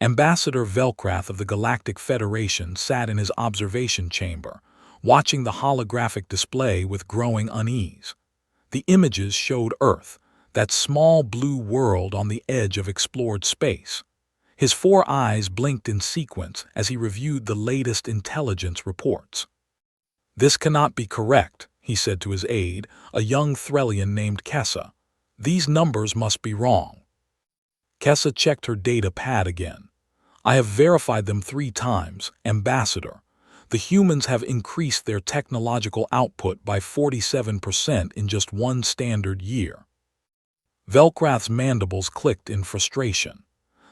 Ambassador Velcrath of the Galactic Federation sat in his observation chamber, watching the holographic display with growing unease. The images showed Earth, that small blue world on the edge of explored space. His four eyes blinked in sequence as he reviewed the latest intelligence reports. "This cannot be correct," he said to his aide, a young Threllian named Kessa. "These numbers must be wrong." Kessa checked her data pad again. "I have verified them 3 times, Ambassador. The humans have increased their technological output by 47% in just 1 standard year." Velcrath's mandibles clicked in frustration.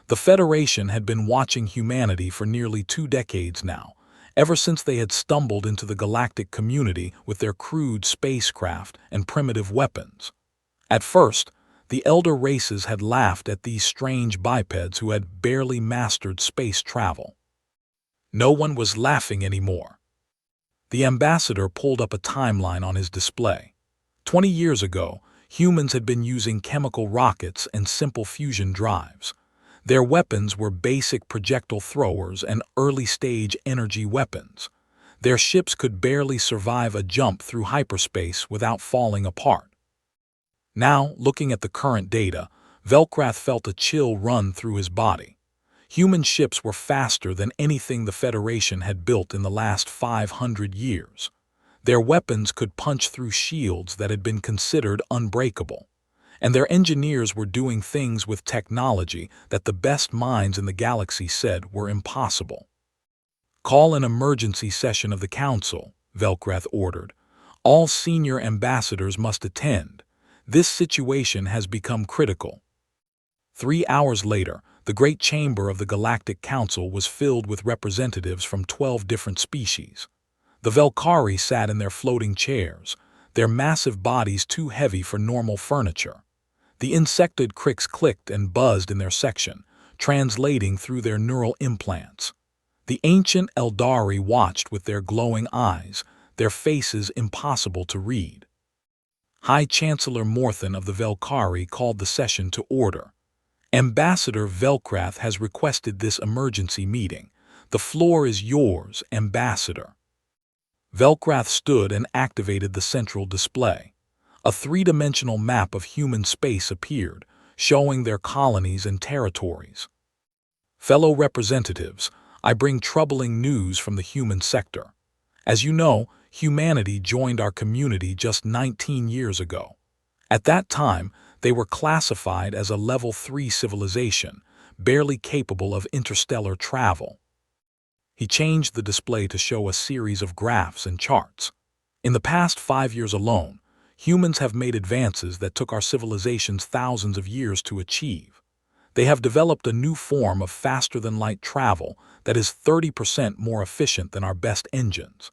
The Federation had been watching humanity for nearly 2 decades now, ever since they had stumbled into the galactic community with their crude spacecraft and primitive weapons. At first, the elder races had laughed at these strange bipeds who had barely mastered space travel. No one was laughing anymore. The ambassador pulled up a timeline on his display. 20 years ago, humans had been using chemical rockets and simple fusion drives. Their weapons were basic projectile throwers and early-stage energy weapons. Their ships could barely survive a jump through hyperspace without falling apart. Now, looking at the current data, Velcrath felt a chill run through his body. Human ships were faster than anything the Federation had built in the last 500 years. Their weapons could punch through shields that had been considered unbreakable. And their engineers were doing things with technology that the best minds in the galaxy said were impossible. "Call an emergency session of the Council," Velcrath ordered. "All senior ambassadors must attend. This situation has become critical." 3 hours later, the great chamber of the Galactic Council was filled with representatives from 12 different species. The Velkari sat in their floating chairs, their massive bodies too heavy for normal furniture. The insectoid crics clicked and buzzed in their section, translating through their neural implants. The ancient Eldari watched with their glowing eyes, their faces impossible to read. High Chancellor Morthan of the Velkari called the session to order. "Ambassador Velcrath has requested this emergency meeting. The floor is yours, Ambassador." Velcrath stood and activated the central display. A 3-dimensional map of human space appeared, showing their colonies and territories. "Fellow representatives, I bring troubling news from the human sector. As you know, humanity joined our community just 19 years ago. At that time, they were classified as a Level 3 civilization, barely capable of interstellar travel." He changed the display to show a series of graphs and charts. "In the past 5 years alone, humans have made advances that took our civilizations thousands of years to achieve. They have developed a new form of faster-than-light travel that is 30% more efficient than our best engines.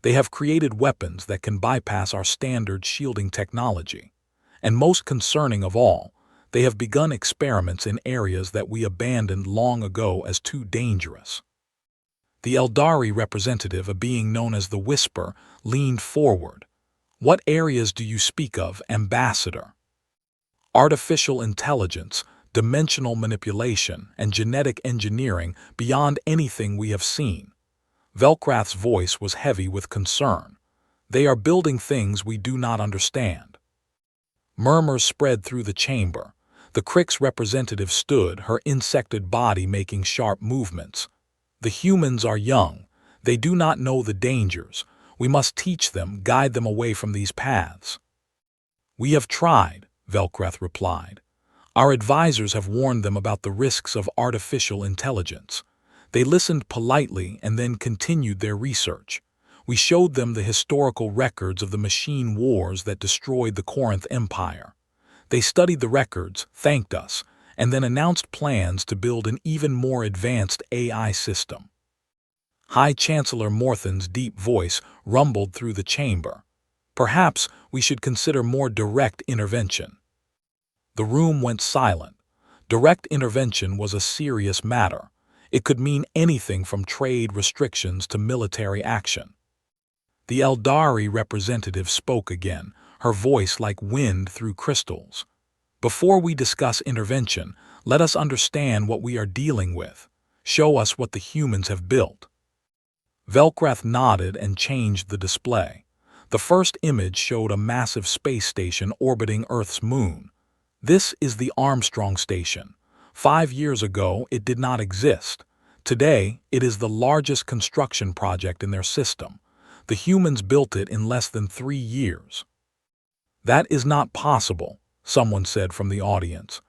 They have created weapons that can bypass our standard shielding technology. And most concerning of all, they have begun experiments in areas that we abandoned long ago as too dangerous." The Eldari representative, a being known as the Whisper, leaned forward. "What areas do you speak of, Ambassador?" "Artificial intelligence, dimensional manipulation, and genetic engineering beyond anything we have seen." Velcrath's voice was heavy with concern. "They are building things we do not understand." Murmurs spread through the chamber. The Cric's representative stood, her insectoid body making sharp movements. "The humans are young. They do not know the dangers. We must teach them, guide them away from these paths." "We have tried," Velcrath replied. "Our advisors have warned them about the risks of artificial intelligence. They listened politely and then continued their research. We showed them the historical records of the machine wars that destroyed the Corinth Empire. They studied the records, thanked us, and then announced plans to build an even more advanced AI system." High Chancellor Morthan's deep voice rumbled through the chamber. "Perhaps we should consider more direct intervention." The room went silent. Direct intervention was a serious matter. It could mean anything from trade restrictions to military action. The Eldari representative spoke again, her voice like wind through crystals. "Before we discuss intervention, let us understand what we are dealing with. Show us what the humans have built." Velkrath nodded and changed the display. The first image showed a massive space station orbiting Earth's moon. This is the Armstrong Station. 5 years ago, it did not exist. Today, it is the largest construction project in their system. The humans built it in less than 3 years. "That is not possible," someone said from the audience.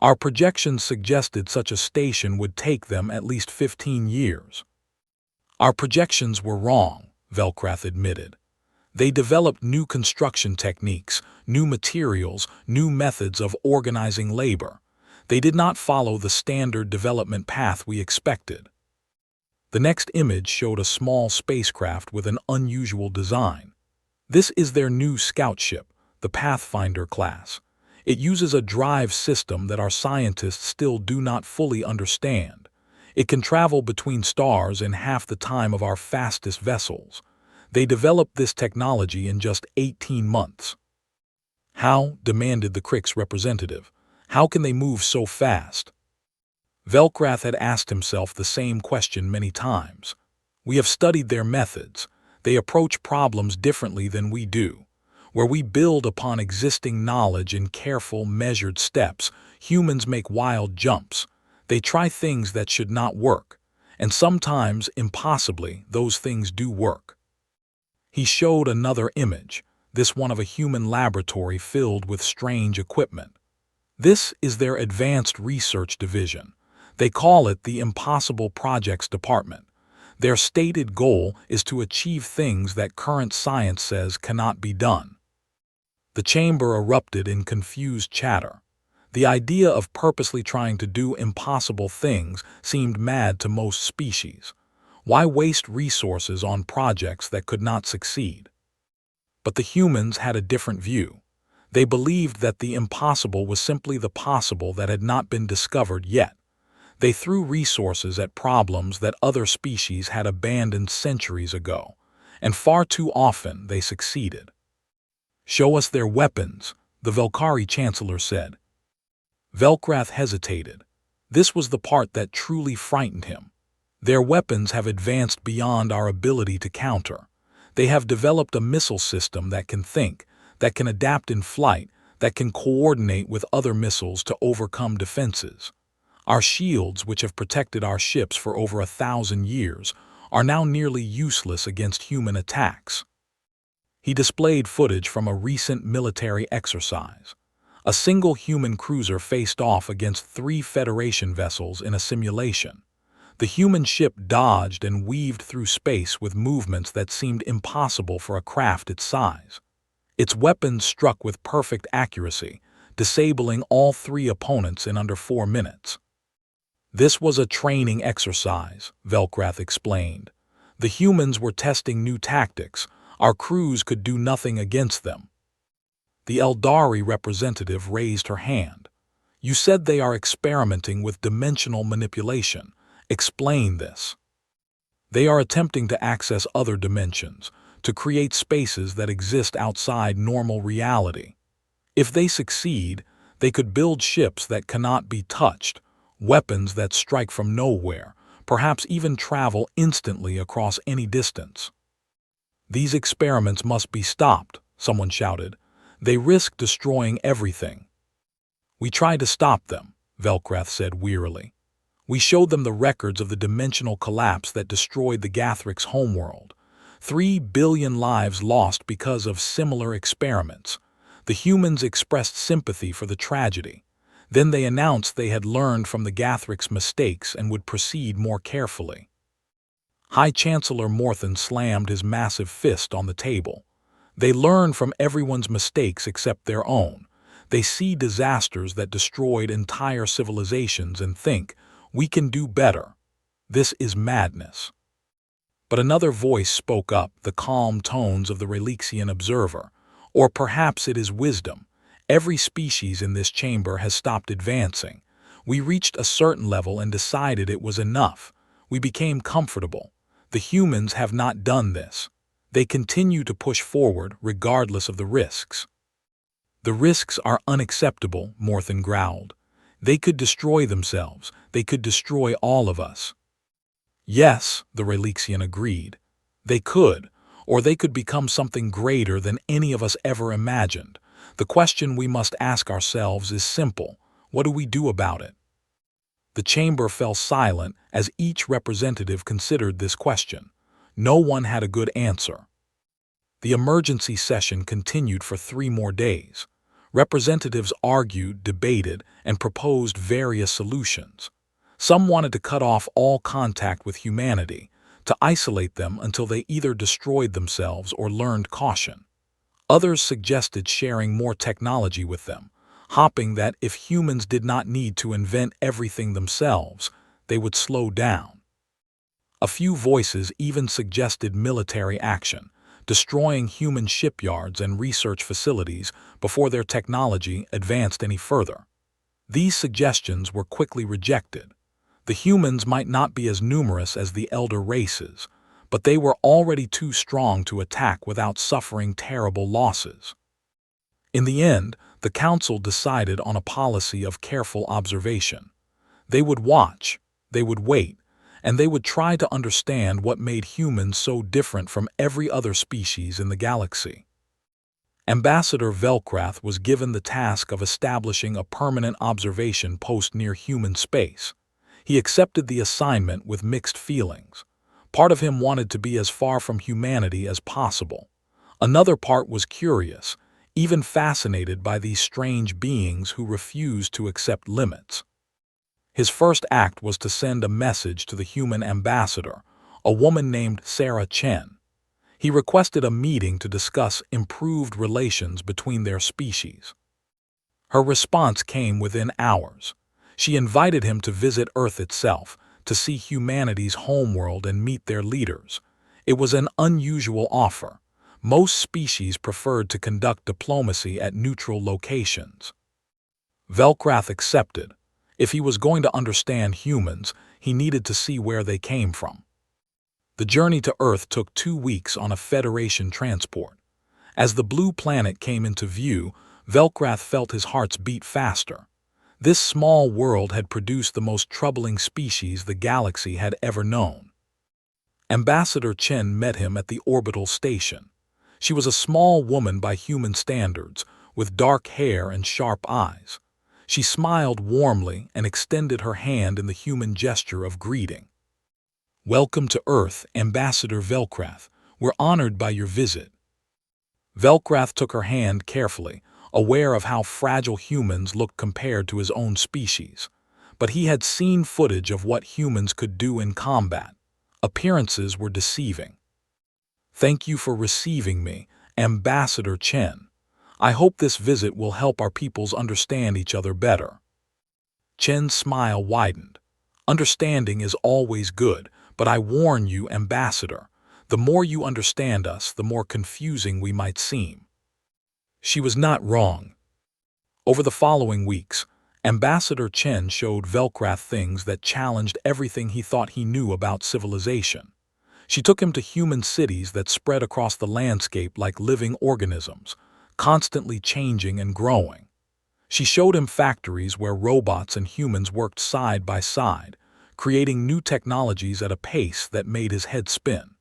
"Our projections suggested such a station would take them at least 15 years. "Our projections were wrong," Velkrath admitted. "They developed new construction techniques, new materials, new methods of organizing labor. They did not follow the standard development path we expected." The next image showed a small spacecraft with an unusual design. This is their new scout ship, the Pathfinder class. It uses a drive system that our scientists still do not fully understand. It can travel between stars in half the time of our fastest vessels. They developed this technology in just 18 months. "How?" demanded the Crick's representative. "How can they move so fast?" Velkrath had asked himself the same question many times. "We have studied their methods. They approach problems differently than we do. Where we build upon existing knowledge in careful, measured steps, humans make wild jumps. They try things that should not work, and sometimes, impossibly, those things do work." He showed another image, this one of a human laboratory filled with strange equipment. This is their Advanced Research Division. They call it the Impossible Projects Department. Their stated goal is to achieve things that current science says cannot be done. The chamber erupted in confused chatter. The idea of purposely trying to do impossible things seemed mad to most species. Why waste resources on projects that could not succeed? But the humans had a different view. They believed that the impossible was simply the possible that had not been discovered yet. They threw resources at problems that other species had abandoned centuries ago, and far too often they succeeded. "Show us their weapons," the Velkari Chancellor said. Velkrath hesitated. This was the part that truly frightened him. "Their weapons have advanced beyond our ability to counter. They have developed a missile system that can think, that can adapt in flight, that can coordinate with other missiles to overcome defenses. Our shields, which have protected our ships for over 1,000 years, are now nearly useless against human attacks." He displayed footage from a recent military exercise. A single human cruiser faced off against 3 Federation vessels in a simulation. The human ship dodged and weaved through space with movements that seemed impossible for a craft its size. Its weapons struck with perfect accuracy, disabling all 3 opponents in under 4 minutes. "This was a training exercise," Velkrath explained. "The humans were testing new tactics. Our crews could do nothing against them." The Eldari representative raised her hand. "You said they are experimenting with dimensional manipulation. Explain this." "They are attempting to access other dimensions, to create spaces that exist outside normal reality. If they succeed, they could build ships that cannot be touched, weapons that strike from nowhere, perhaps even travel instantly across any distance." "These experiments must be stopped," someone shouted. "They risk destroying everything." "We tried to stop them," Velkrath said wearily. "We showed them the records of the dimensional collapse that destroyed the Gathric's homeworld. 3 billion lives lost because of similar experiments. The humans expressed sympathy for the tragedy. Then they announced they had learned from the Gathric's mistakes and would proceed more carefully." High Chancellor Morthen slammed his massive fist on the table. "They learn from everyone's mistakes except their own. They see disasters that destroyed entire civilizations and think, we can do better. This is madness." But another voice spoke up, the calm tones of the Relixian observer. "Or perhaps it is wisdom. Every species in this chamber has stopped advancing. We reached a certain level and decided it was enough. We became comfortable. The humans have not done this. They continue to push forward regardless of the risks." "The risks are unacceptable," Morthen growled. "They could destroy themselves. they could destroy all of us. Yes, the Relixian agreed. They could, or they could become something greater than any of us ever imagined. The question we must ask ourselves is simple. What do we do about it? The chamber fell silent as each representative considered this question. No one had a good answer. The emergency session continued for 3 more days. Representatives argued, debated, and proposed various solutions. Some wanted to cut off all contact with humanity, to isolate them until they either destroyed themselves or learned caution. Others suggested sharing more technology with them, hoping that if humans did not need to invent everything themselves, they would slow down. A few voices even suggested military action, destroying human shipyards and research facilities before their technology advanced any further. These suggestions were quickly rejected. The humans might not be as numerous as the elder races, but they were already too strong to attack without suffering terrible losses. In the end, the council decided on a policy of careful observation. They would watch, they would wait, and they would try to understand what made humans so different from every other species in the galaxy. Ambassador Velcrath was given the task of establishing a permanent observation post near human space. He accepted the assignment with mixed feelings. Part of him wanted to be as far from humanity as possible. Another part was curious, even fascinated by these strange beings who refused to accept limits. His first act was to send a message to the human ambassador, a woman named Sarah Chen. He requested a meeting to discuss improved relations between their species. Her response came within hours. She invited him to visit Earth itself, to see humanity's homeworld and meet their leaders. It was an unusual offer. Most species preferred to conduct diplomacy at neutral locations. Velcrath accepted. If he was going to understand humans, he needed to see where they came from. The journey to Earth took 2 weeks on a Federation transport. As the blue planet came into view, Velcrath felt his heart beat faster. This small world had produced the most troubling species the galaxy had ever known. Ambassador Chen met him at the orbital station. She was a small woman by human standards, with dark hair and sharp eyes. She smiled warmly and extended her hand in the human gesture of greeting. "Welcome to Earth, Ambassador Velcrath. We're honored by your visit." Velcrath took her hand carefully, aware of how fragile humans looked compared to his own species. But he had seen footage of what humans could do in combat. Appearances were deceiving. "Thank you for receiving me, Ambassador Chen. I hope this visit will help our peoples understand each other better." Chen's smile widened. "Understanding is always good, but I warn you, Ambassador, the more you understand us, the more confusing we might seem." She was not wrong. Over the following weeks, Ambassador Chen showed Velcrath things that challenged everything he thought he knew about civilization. She took him to human cities that spread across the landscape like living organisms, constantly changing and growing. She showed him factories where robots and humans worked side by side, creating new technologies at a pace that made his head spin.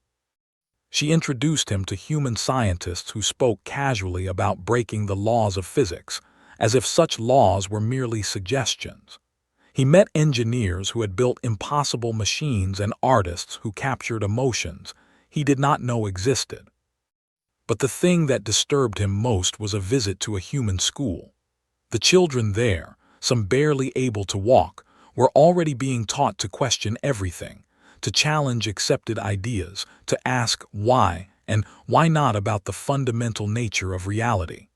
She introduced him to human scientists who spoke casually about breaking the laws of physics, as if such laws were merely suggestions. He met engineers who had built impossible machines and artists who captured emotions he did not know existed. But the thing that disturbed him most was a visit to a human school. The children there, some barely able to walk, were already being taught to question everything, to challenge accepted ideas, to ask why and why not about the fundamental nature of reality.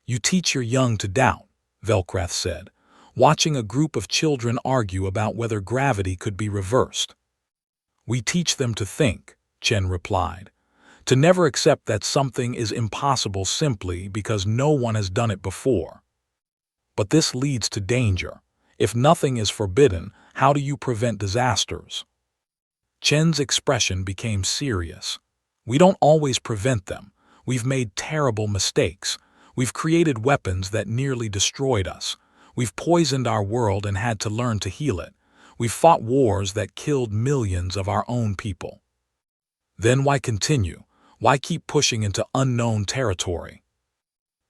"You teach your young to doubt," Velcrath said, watching a group of children argue about whether gravity could be reversed. "We teach them to think," Chen replied, "to never accept that something is impossible simply because no one has done it before. But this leads to danger. If nothing is forbidden, how do you prevent disasters?" Chen's expression became serious. "We don't always prevent them. We've made terrible mistakes. We've created weapons that nearly destroyed us. We've poisoned our world and had to learn to heal it. We've fought wars that killed millions of our own people. Then why continue? Why keep pushing into unknown territory?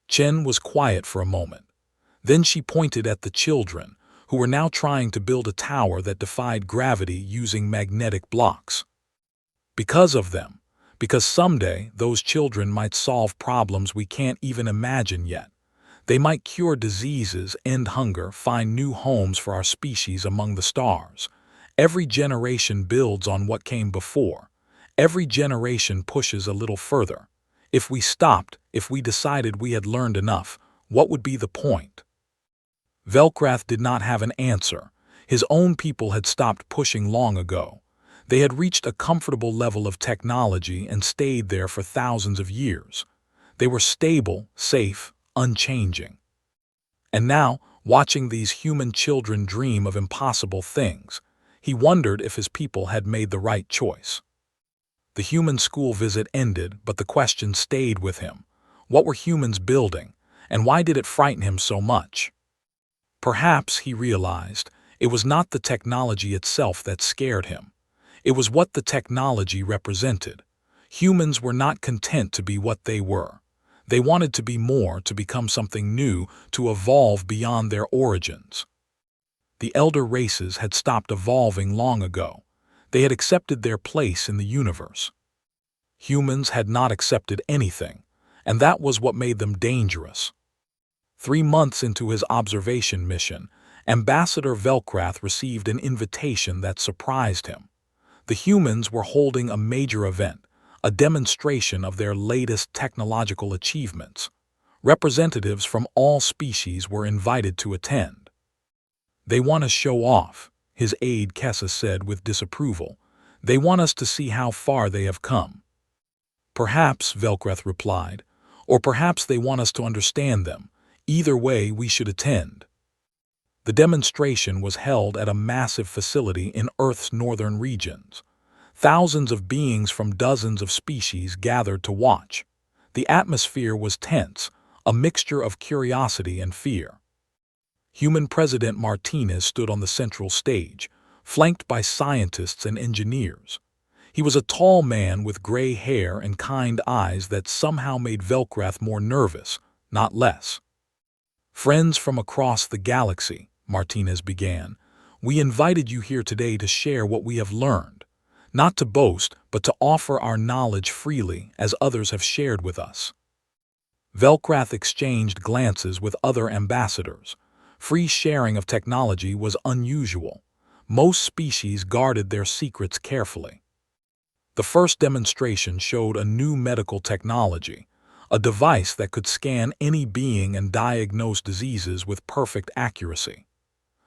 Chen was quiet for a moment. Then she pointed at the children, who were now trying to build a tower that defied gravity using magnetic blocks. Because of them, because someday those children might solve problems we can't even imagine yet. They might cure diseases, end hunger, find new homes for our species among the stars. Every generation builds on what came before. Every generation pushes a little further. If we stopped, if we decided we had learned enough, what would be the point? Velcrath did not have an answer. His own people had stopped pushing long ago. They had reached a comfortable level of technology and stayed there for thousands of years. They were stable, safe, unchanging. And now, watching these human children dream of impossible things, he wondered if his people had made the right choice. The human school visit ended, but the question stayed with him. What were humans building, and why did it frighten him so much? Perhaps, he realized, it was not the technology itself that scared him. It was what the technology represented. Humans were not content to be what they were. They wanted to be more, to become something new, to evolve beyond their origins. The elder races had stopped evolving long ago. They had accepted their place in the universe. Humans had not accepted anything, and that was what made them dangerous. 3 months into his observation mission, Ambassador Velcrath received an invitation that surprised him. The humans were holding a major event, a demonstration of their latest technological achievements. Representatives from all species were invited to attend. "They want to show off," his aide Kessa said with disapproval. "They want us to see how far they have come." "Perhaps," Velcrath replied, "or perhaps they want us to understand them. Either way, we should attend." The demonstration was held at a massive facility in Earth's northern regions. Thousands of beings from dozens of species gathered to watch. The atmosphere was tense, a mixture of curiosity and fear. Human President Martinez stood on the central stage, flanked by scientists and engineers. He was a tall man with gray hair and kind eyes that somehow made Velcrath more nervous, not less. "Friends from across the galaxy," Martinez began, "we invited you here today to share what we have learned. Not to boast, but to offer our knowledge freely, as others have shared with us." Velcrath exchanged glances with other ambassadors. Free sharing of technology was unusual. Most species guarded their secrets carefully. The first demonstration showed a new medical technology, a device that could scan any being and diagnose diseases with perfect accuracy.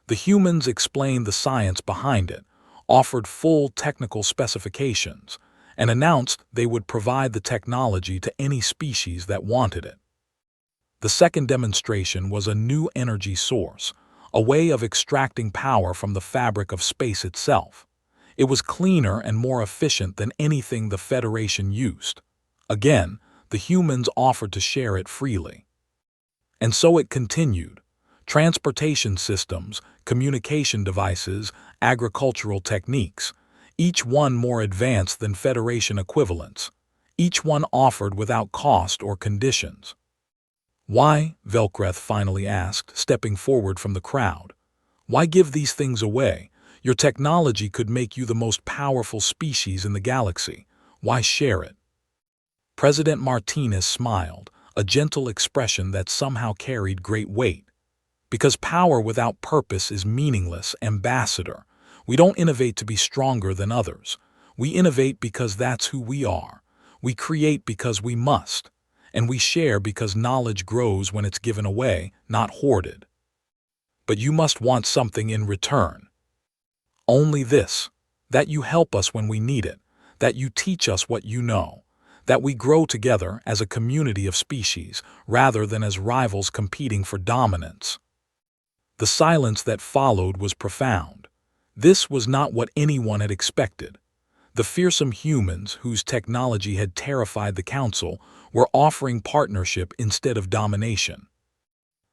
The humans explained the science behind it, offered full technical specifications, and announced they would provide the technology to any species that wanted it. The second demonstration was a new energy source, a way of extracting power from the fabric of space itself. It was cleaner and more efficient than anything the Federation used. Again, the humans offered to share it freely. And so it continued. Transportation systems, communication devices, agricultural techniques, each one more advanced than Federation equivalents. Each one offered without cost or conditions. "Why?" Velcrath finally asked, stepping forward from the crowd. "Why give these things away? Your technology could make you the most powerful species in the galaxy. Why share it?" President Martinez smiled, a gentle expression that somehow carried great weight. "Because power without purpose is meaningless, Ambassador. We don't innovate to be stronger than others. We innovate because that's who we are. We create because we must. And we share because knowledge grows when it's given away, not hoarded. But you must want something in return. Only this, that you help us when we need it, that you teach us what you know, that we grow together as a community of species rather than as rivals competing for dominance." The silence that followed was profound. This was not what anyone had expected. The fearsome humans, whose technology had terrified the Council, were offering partnership instead of domination.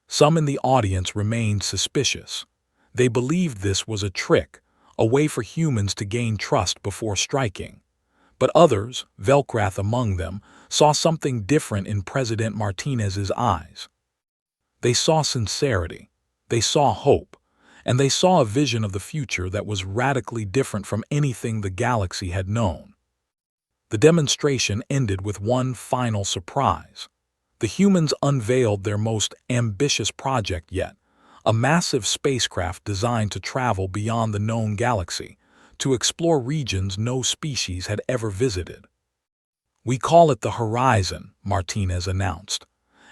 Some in the audience remained suspicious. They believed this was a trick, a way for humans to gain trust before striking. But others, Velcrath among them, saw something different in President Martinez's eyes. They saw sincerity, they saw hope, and they saw a vision of the future that was radically different from anything the galaxy had known. The demonstration ended with one final surprise. The humans unveiled their most ambitious project yet, a massive spacecraft designed to travel beyond the known galaxy, to explore regions no species had ever visited. "We call it the Horizon," Martinez announced,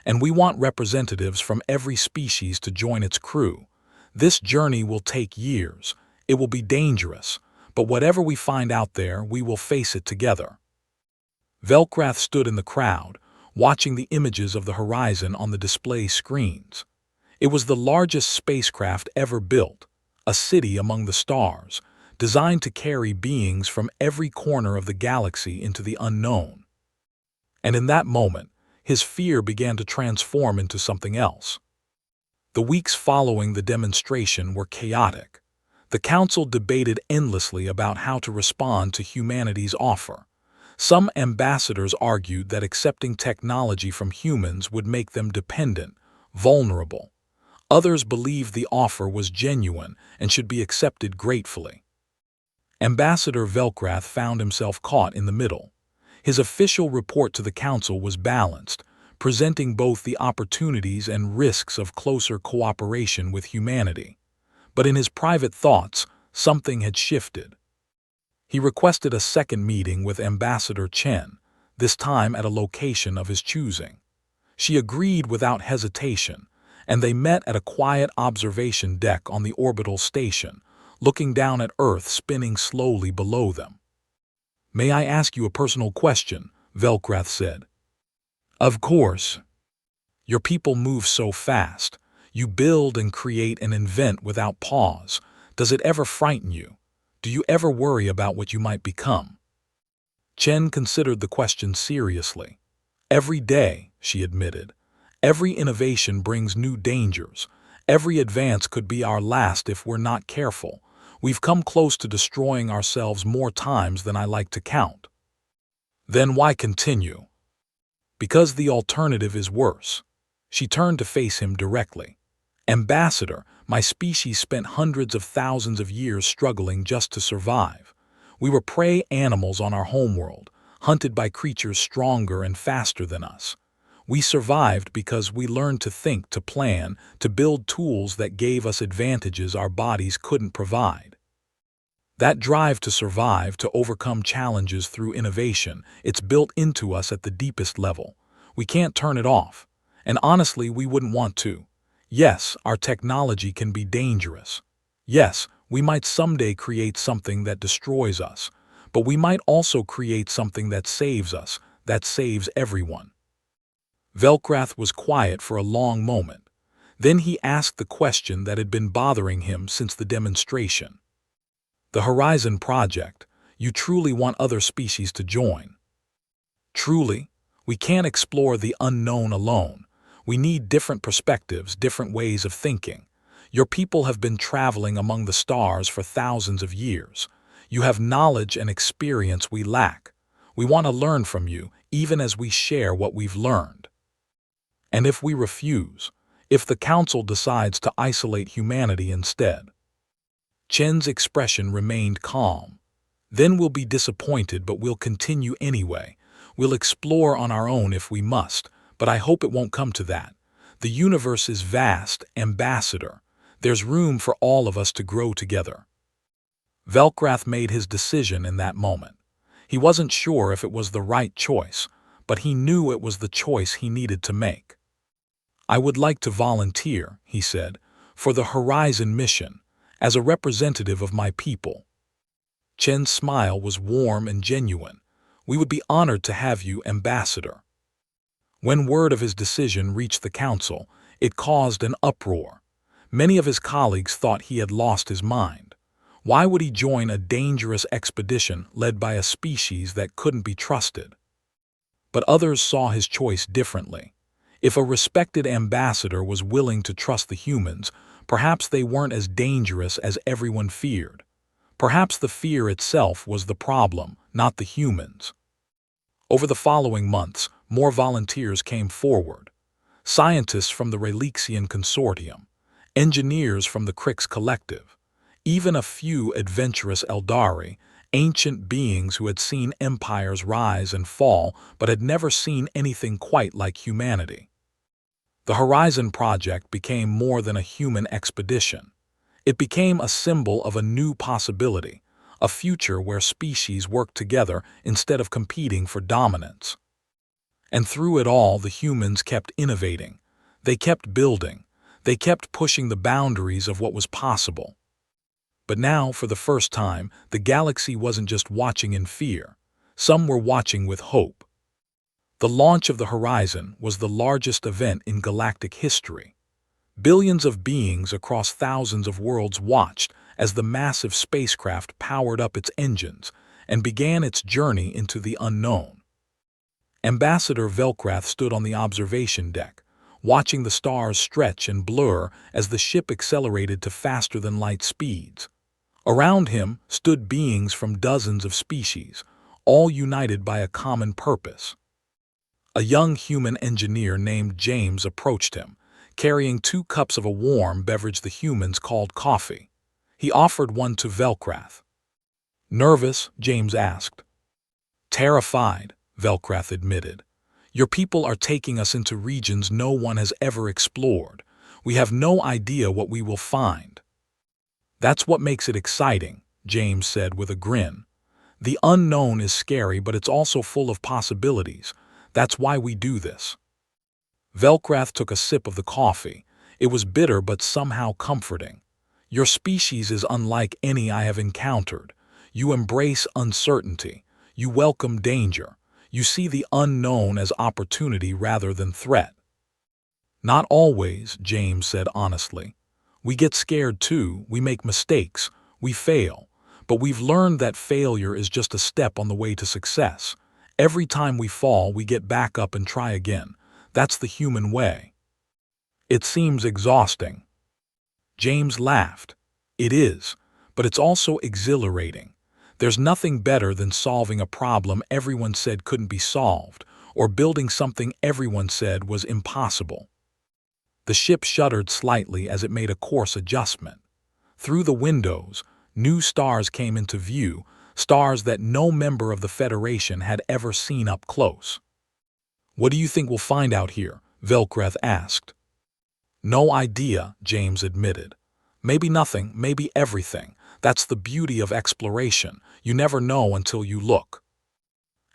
"and we want representatives from every species to join its crew. This journey will take years, it will be dangerous, but whatever we find out there, we will face it together." Velcrath stood in the crowd, watching the images of the Horizon on the display screens. It was the largest spacecraft ever built, a city among the stars, designed to carry beings from every corner of the galaxy into the unknown. And in that moment, his fear began to transform into something else. The weeks following the demonstration were chaotic. The council debated endlessly about how to respond to humanity's offer. Some ambassadors argued that accepting technology from humans would make them dependent, vulnerable. Others believed the offer was genuine and should be accepted gratefully. Ambassador Velcrath found himself caught in the middle. His official report to the council was balanced, presenting both the opportunities and risks of closer cooperation with humanity. But in his private thoughts, something had shifted. He requested a second meeting with Ambassador Chen, this time at a location of his choosing. She agreed without hesitation, and they met at a quiet observation deck on the orbital station, looking down at Earth spinning slowly below them. "May I ask you a personal question?" Velcrath said. "Of course. Your people move so fast. You build and create and invent without pause. Does it ever frighten you? Do you ever worry about what you might become?" Chen considered the question seriously. "Every day," she admitted. "Every innovation brings new dangers. Every advance could be our last if we're not careful. We've come close to destroying ourselves more times than I like to count." "Then why continue?" "Because the alternative is worse." She turned to face him directly. "Ambassador, my species spent hundreds of thousands of years struggling just to survive. We were prey animals on our homeworld, hunted by creatures stronger and faster than us. We survived because we learned to think, to plan, to build tools that gave us advantages our bodies couldn't provide. That drive to survive, to overcome challenges through innovation, it's built into us at the deepest level. We can't turn it off. And honestly, we wouldn't want to. Yes, our technology can be dangerous. Yes, we might someday create something that destroys us, but we might also create something that saves us, that saves everyone." Velcrath was quiet for a long moment. Then he asked the question that had been bothering him since the demonstration. "The Horizon Project, you truly want other species to join?" "Truly. We can't explore the unknown alone. We need different perspectives, different ways of thinking. Your people have been traveling among the stars for thousands of years. You have knowledge and experience we lack. We want to learn from you, even as we share what we've learned." "And if we refuse? If the Council decides to isolate humanity instead?" Chen's expression remained calm. "Then we'll be disappointed, but we'll continue anyway. We'll explore on our own if we must, but I hope it won't come to that. The universe is vast, Ambassador. There's room for all of us to grow together." Velcrath made his decision in that moment. He wasn't sure if it was the right choice, but he knew it was the choice he needed to make. "I would like to volunteer," he said, "for the Horizon mission, as a representative of my people." Chen's smile was warm and genuine. "We would be honored to have you, Ambassador." When word of his decision reached the council, it caused an uproar. Many of his colleagues thought he had lost his mind. Why would he join a dangerous expedition led by a species that couldn't be trusted? But others saw his choice differently. If a respected ambassador was willing to trust the humans, perhaps they weren't as dangerous as everyone feared. Perhaps the fear itself was the problem, not the humans. Over the following months, more volunteers came forward. Scientists from the Relixian Consortium, engineers from the Crix Collective, even a few adventurous Eldari, ancient beings who had seen empires rise and fall but had never seen anything quite like humanity. The Horizon Project became more than a human expedition. It became a symbol of a new possibility, a future where species work together instead of competing for dominance. And through it all, the humans kept innovating. They kept building. They kept pushing the boundaries of what was possible. But now, for the first time, the galaxy wasn't just watching in fear. Some were watching with hope. The launch of the Horizon was the largest event in galactic history. Billions of beings across thousands of worlds watched as the massive spacecraft powered up its engines and began its journey into the unknown. Ambassador Velcrath stood on the observation deck, watching the stars stretch and blur as the ship accelerated to faster-than-light speeds. Around him stood beings from dozens of species, all united by a common purpose. A young human engineer named James approached him, carrying 2 cups of a warm beverage the humans called coffee. He offered one to Velcrath. "Nervous?" James asked. "Terrified," Velcrath admitted. "Your people are taking us into regions no one has ever explored. We have no idea what we will find." "That's what makes it exciting," James said with a grin. "The unknown is scary, but it's also full of possibilities. That's why we do this." Velcrath took a sip of the coffee. It was bitter but somehow comforting. "Your species is unlike any I have encountered. You embrace uncertainty. You welcome danger. You see the unknown as opportunity rather than threat." "Not always," James said honestly. "We get scared too, we make mistakes, we fail. But we've learned that failure is just a step on the way to success. Every time we fall, we get back up and try again. That's the human way." "It seems exhausting." James laughed. "It is, but it's also exhilarating. There's nothing better than solving a problem everyone said couldn't be solved, or building something everyone said was impossible." The ship shuddered slightly as it made a course adjustment. Through the windows, new stars came into view, stars that no member of the Federation had ever seen up close. "What do you think we'll find out here?" Velcrath asked. "No idea," James admitted. "Maybe nothing, maybe everything. That's the beauty of exploration. You never know until you look."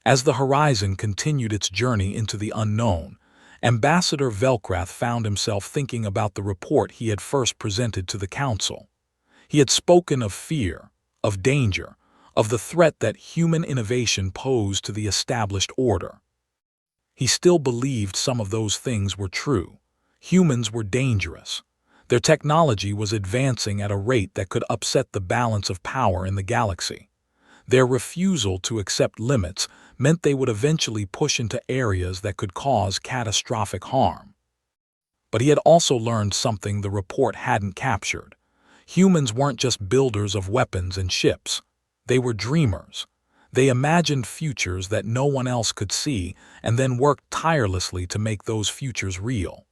As the Horizon continued its journey into the unknown, Ambassador Velcrath found himself thinking about the report he had first presented to the Council. He had spoken of fear, of danger, of the threat that human innovation posed to the established order. He still believed some of those things were true. Humans were dangerous. Their technology was advancing at a rate that could upset the balance of power in the galaxy. Their refusal to accept limits meant they would eventually push into areas that could cause catastrophic harm. But he had also learned something the report hadn't captured. Humans weren't just builders of weapons and ships. They were dreamers. They imagined futures that no one else could see and then worked tirelessly to make those futures real.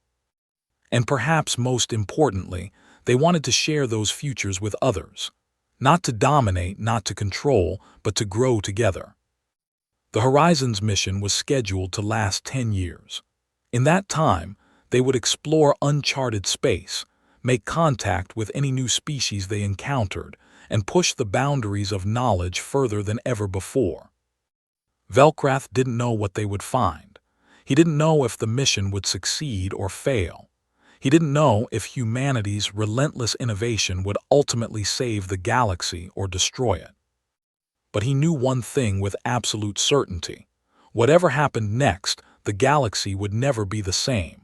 And perhaps most importantly, they wanted to share those futures with others. Not to dominate, not to control, but to grow together. The Horizon's mission was scheduled to last 10 years. In that time, they would explore uncharted space, make contact with any new species they encountered, and push the boundaries of knowledge further than ever before. Velcrath didn't know what they would find. He didn't know if the mission would succeed or fail. He didn't know if humanity's relentless innovation would ultimately save the galaxy or destroy it. But he knew one thing with absolute certainty. Whatever happened next, the galaxy would never be the same.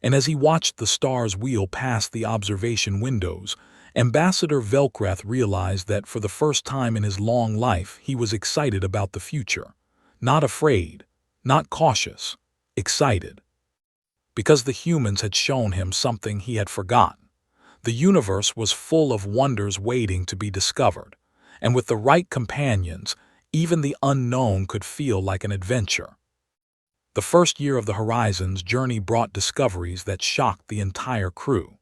And as he watched the stars wheel past the observation windows, Ambassador Velcrath realized that for the first time in his long life he was excited about the future. Not afraid, not cautious, excited. Because the humans had shown him something he had forgotten. The universe was full of wonders waiting to be discovered, and with the right companions, even the unknown could feel like an adventure. The first year of the Horizon's journey brought discoveries that shocked the entire crew.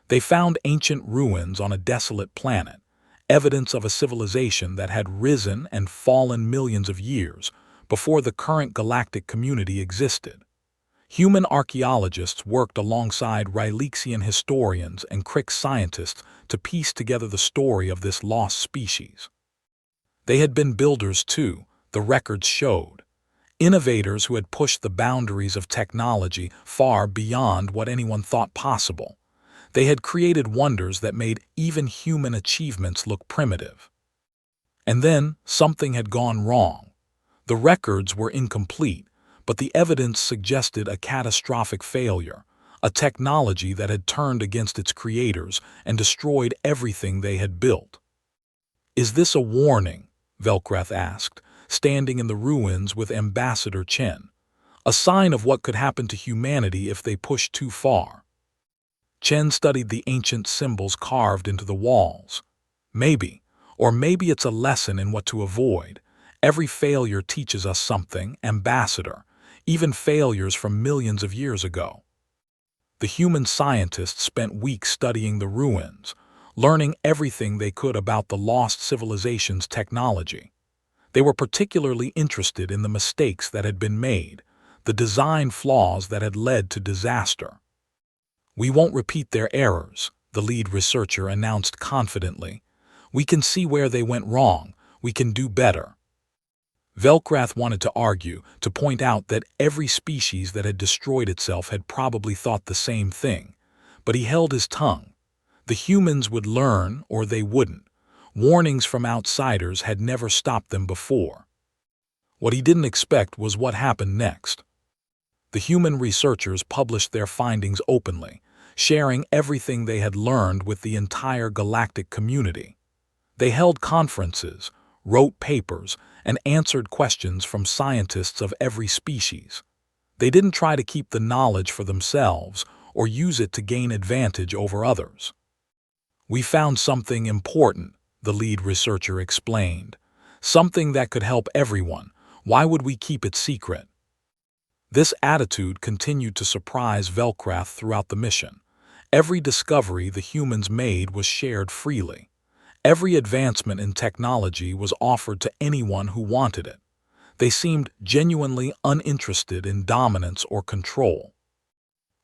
They found ancient ruins on a desolate planet, evidence of a civilization that had risen and fallen millions of years before the current galactic community existed. Human archaeologists worked alongside Rylexian historians and Crick scientists to piece together the story of this lost species. They had been builders too, the records showed. Innovators who had pushed the boundaries of technology far beyond what anyone thought possible. They had created wonders that made even human achievements look primitive. And then something had gone wrong. The records were incomplete, but the evidence suggested a catastrophic failure, a technology that had turned against its creators and destroyed everything they had built. "Is this a warning?" Velcrath asked, standing in the ruins with Ambassador Chen. "A sign of what could happen to humanity if they pushed too far?" Chen studied the ancient symbols carved into the walls. "Maybe, or maybe it's a lesson in what to avoid. Every failure teaches us something, Ambassador, even failures from millions of years ago." The human scientists spent weeks studying the ruins, learning everything they could about the lost civilization's technology. They were particularly interested in the mistakes that had been made, the design flaws that had led to disaster. "We won't repeat their errors," the lead researcher announced confidently. "We can see where they went wrong. We can do better." Velcrath wanted to argue, to point out that every species that had destroyed itself had probably thought the same thing, but he held his tongue. The humans would learn or they wouldn't. Warnings from outsiders had never stopped them before. What he didn't expect was what happened next. The human researchers published their findings openly, sharing everything they had learned with the entire galactic community. They held conferences, wrote papers, and answered questions from scientists of every species. They didn't try to keep the knowledge for themselves or use it to gain advantage over others. "We found something important," the lead researcher explained. "Something that could help everyone. Why would we keep it secret?" This attitude continued to surprise Velcrath throughout the mission. Every discovery the humans made was shared freely. Every advancement in technology was offered to anyone who wanted it. They seemed genuinely uninterested in dominance or control.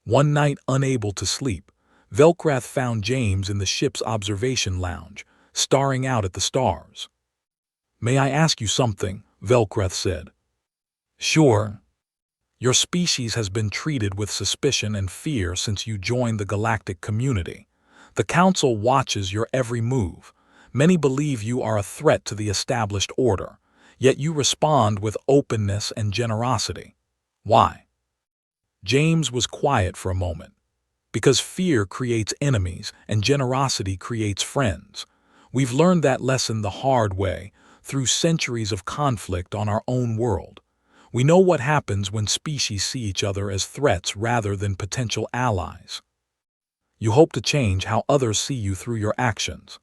One night, unable to sleep, Velcrath found James in the ship's observation lounge, staring out at the stars. "May I ask you something?" Velcrath said. "Sure." "Your species has been treated with suspicion and fear since you joined the galactic community. The Council watches your every move. Many believe you are a threat to the established order, yet you respond with openness and generosity. Why?" James was quiet for a moment. "Because fear creates enemies and generosity creates friends. We've learned that lesson the hard way, through centuries of conflict on our own world. We know what happens when species see each other as threats rather than potential allies. You hope to change how others see you through your actions."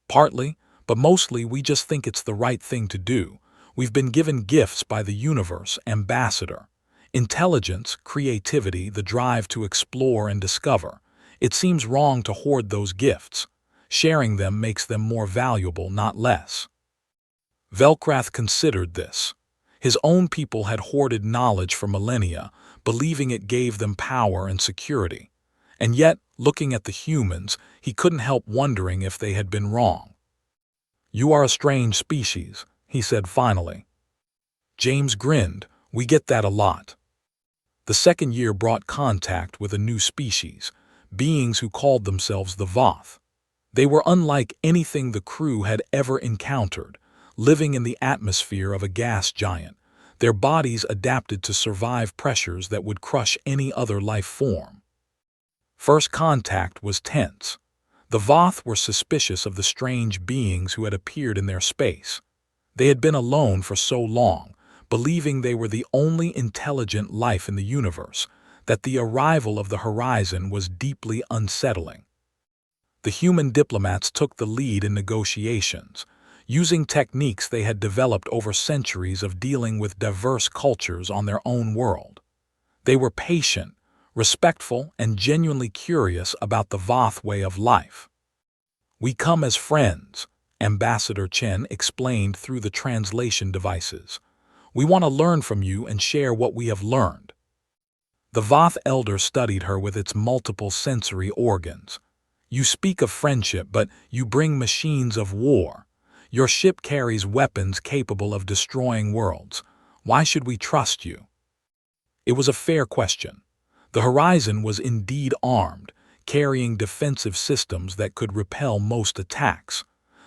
"Partly, but mostly we just think it's the right thing to do. We've been given gifts by the universe, Ambassador. Intelligence, creativity, the drive to explore and discover. It seems wrong to hoard those gifts. Sharing them makes them more valuable, not less." Velcrath considered this. His own people had hoarded knowledge for millennia, believing it gave them power and security. And yet, looking at the humans, he couldn't help wondering if they had been wrong. "You are a strange species," he said finally. James grinned. "We get that a lot." The second year brought contact with a new species, beings who called themselves the Voth. They were unlike anything the crew had ever encountered, living in the atmosphere of a gas giant, their bodies adapted to survive pressures that would crush any other life form. First contact was tense. The Voth were suspicious of the strange beings who had appeared in their space. They had been alone for so long, believing they were the only intelligent life in the universe, that the arrival of the Horizon was deeply unsettling. The human diplomats took the lead in negotiations. using techniques they had developed over centuries of dealing with diverse cultures on their own world. They were patient, respectful, and genuinely curious about the Voth way of life. "We come as friends," Ambassador Chen explained through the translation devices. "We want to learn from you and share what we have learned." The Voth elder studied her with its multiple sensory organs. "You speak of friendship, but you bring machines of war. Your ship carries weapons capable of destroying worlds. Why should we trust you?" It was a fair question. The Horizon was indeed armed, carrying defensive systems that could repel most attacks.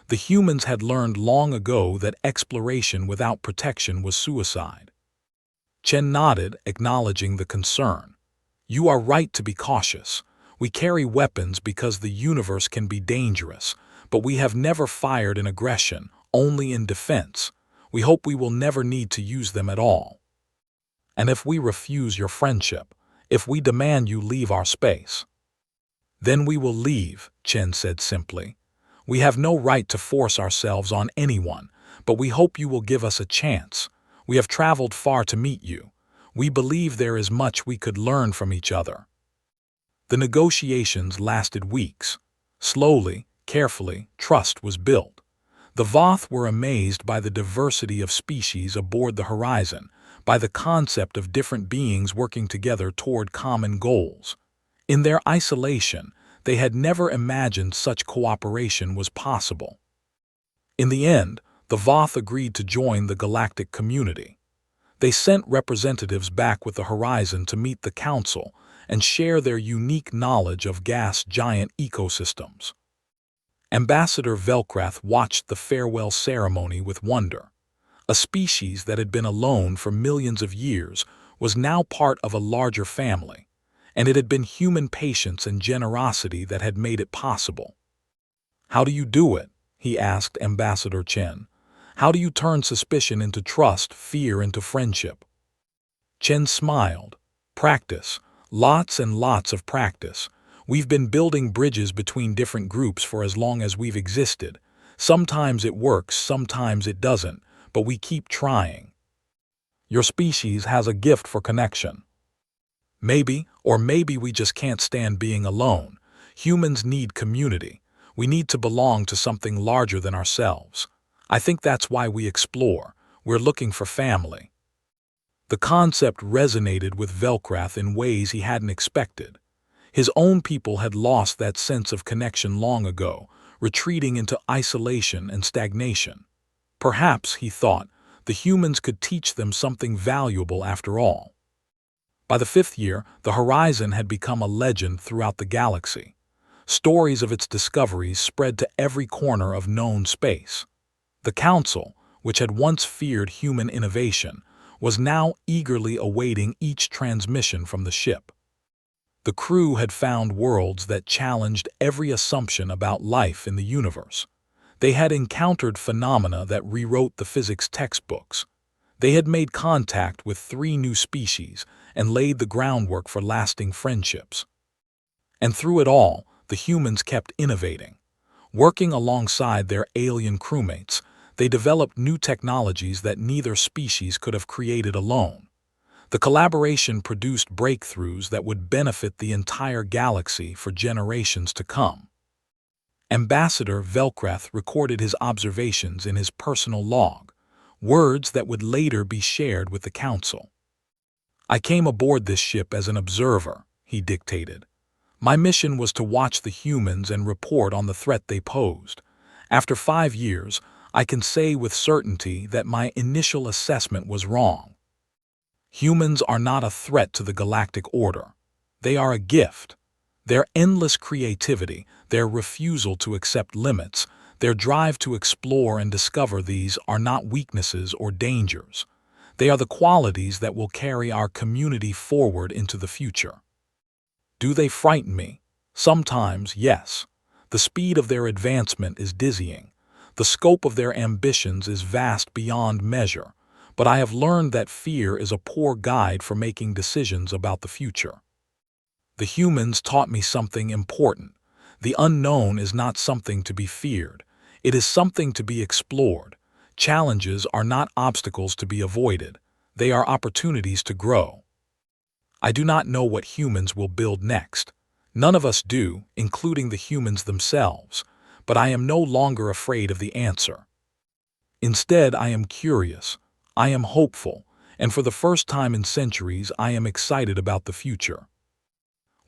The humans had learned long ago that exploration without protection was suicide. Chen nodded, acknowledging the concern. "You are right to be cautious. We carry weapons because the universe can be dangerous, but we have never fired in aggression, only in defense. We hope we will never need to use them at all." "And if we refuse your friendship, if we demand you leave our space?" "Then we will leave," Chen said simply. "We have no right to force ourselves on anyone, but we hope you will give us a chance. We have traveled far to meet you. We believe there is much we could learn from each other." The negotiations lasted weeks. Slowly, carefully, trust was built. The Voth were amazed by the diversity of species aboard the Horizon, by the concept of different beings working together toward common goals. In their isolation, they had never imagined such cooperation was possible. In the end, the Voth agreed to join the galactic community. They sent representatives back with the Horizon to meet the Council and share their unique knowledge of gas giant ecosystems. Ambassador Velkrath watched the farewell ceremony with wonder. A species that had been alone for millions of years was now part of a larger family, and it had been human patience and generosity that had made it possible. "How do you do it?" he asked Ambassador Chen. "How do you turn suspicion into trust, fear into friendship?" Chen smiled. "Practice. Lots and lots of practice. We've been building bridges between different groups for as long as we've existed. Sometimes it works, sometimes it doesn't, but we keep trying. Your species has a gift for connection. Maybe, or maybe we just can't stand being alone. Humans need community. We need to belong to something larger than ourselves. I think that's why we explore. We're looking for family." The concept resonated with Velkrath in ways he hadn't expected. His own people had lost that sense of connection long ago, retreating into isolation and stagnation. Perhaps, he thought, the humans could teach them something valuable after all. By the 5th year, the Horizon had become a legend throughout the galaxy. Stories of its discoveries spread to every corner of known space. The Council, which had once feared human innovation, was now eagerly awaiting each transmission from the ship. The crew had found worlds that challenged every assumption about life in the universe. They had encountered phenomena that rewrote the physics textbooks. They had made contact with 3 new species and laid the groundwork for lasting friendships. And through it all, the humans kept innovating. Working alongside their alien crewmates, they developed new technologies that neither species could have created alone. The collaboration produced breakthroughs that would benefit the entire galaxy for generations to come. Ambassador Velkrath recorded his observations in his personal log, words that would later be shared with the Council. "I came aboard this ship as an observer," he dictated. "My mission was to watch the humans and report on the threat they posed. After 5 years, I can say with certainty that my initial assessment was wrong. Humans are not a threat to the galactic order. They are a gift. Their endless creativity, their refusal to accept limits, their drive to explore and discover these are not weaknesses or dangers. They are the qualities that will carry our community forward into the future. Do they frighten me? Sometimes, yes. The speed of their advancement is dizzying. The scope of their ambitions is vast beyond measure, but I have learned that fear is a poor guide for making decisions about the future. The humans taught me something important. The unknown is not something to be feared. It is something to be explored. Challenges are not obstacles to be avoided. They are opportunities to grow. I do not know what humans will build next. None of us do, including the humans themselves, but I am no longer afraid of the answer. Instead, I am curious, I am hopeful, and for the first time in centuries, I am excited about the future.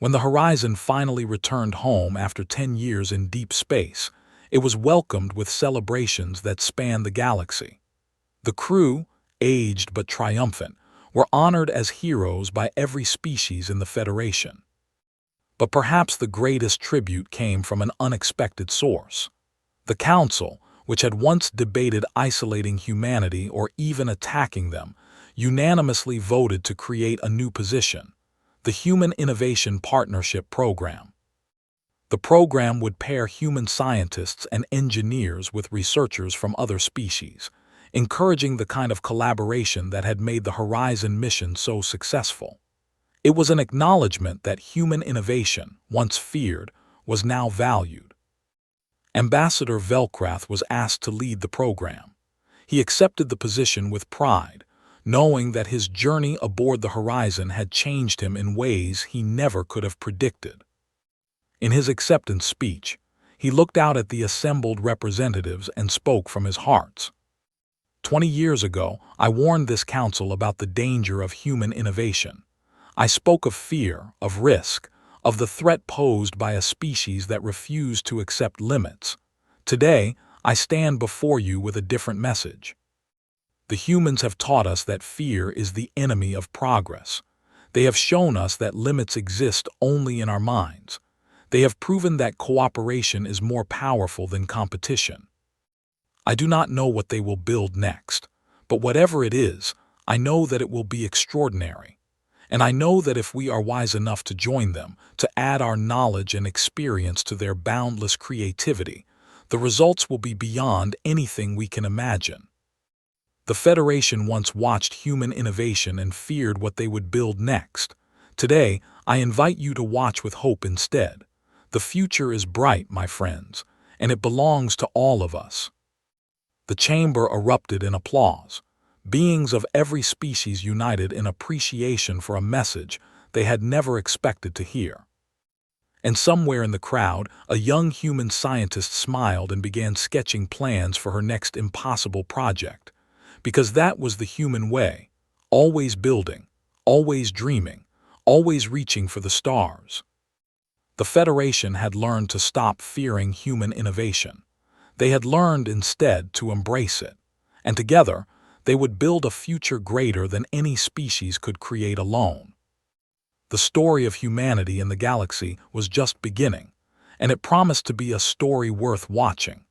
When the Horizon finally returned home after 10 years in deep space, it was welcomed with celebrations that spanned the galaxy. The crew, aged but triumphant, were honored as heroes by every species in the Federation. But perhaps the greatest tribute came from an unexpected source. The Council, which had once debated isolating humanity or even attacking them, unanimously voted to create a new position, the Human Innovation Partnership Program. The program would pair human scientists and engineers with researchers from other species, encouraging the kind of collaboration that had made the Horizon mission so successful. It was an acknowledgement that human innovation, once feared, was now valued. Ambassador Velcrath was asked to lead the program. He accepted the position with pride, knowing that his journey aboard the Horizon had changed him in ways he never could have predicted. In his acceptance speech, he looked out at the assembled representatives and spoke from his heart. 20 years ago, I warned this council about the danger of human innovation. I spoke of fear, of risk, of the threat posed by a species that refused to accept limits. Today, I stand before you with a different message. The humans have taught us that fear is the enemy of progress. They have shown us that limits exist only in our minds. They have proven that cooperation is more powerful than competition. I do not know what they will build next, but whatever it is, I know that it will be extraordinary. And I know that if we are wise enough to join them, to add our knowledge and experience to their boundless creativity, the results will be beyond anything we can imagine. The Federation once watched human innovation and feared what they would build next. Today, I invite you to watch with hope instead. The future is bright, my friends, and it belongs to all of us. The chamber erupted in applause. Beings of every species united in appreciation for a message they had never expected to hear. And somewhere in the crowd, a young human scientist smiled and began sketching plans for her next impossible project. Because that was the human way, always building, always dreaming, always reaching for the stars. The Federation had learned to stop fearing human innovation. They had learned instead to embrace it, and together they would build a future greater than any species could create alone. The story of humanity in the galaxy was just beginning, and it promised to be a story worth watching.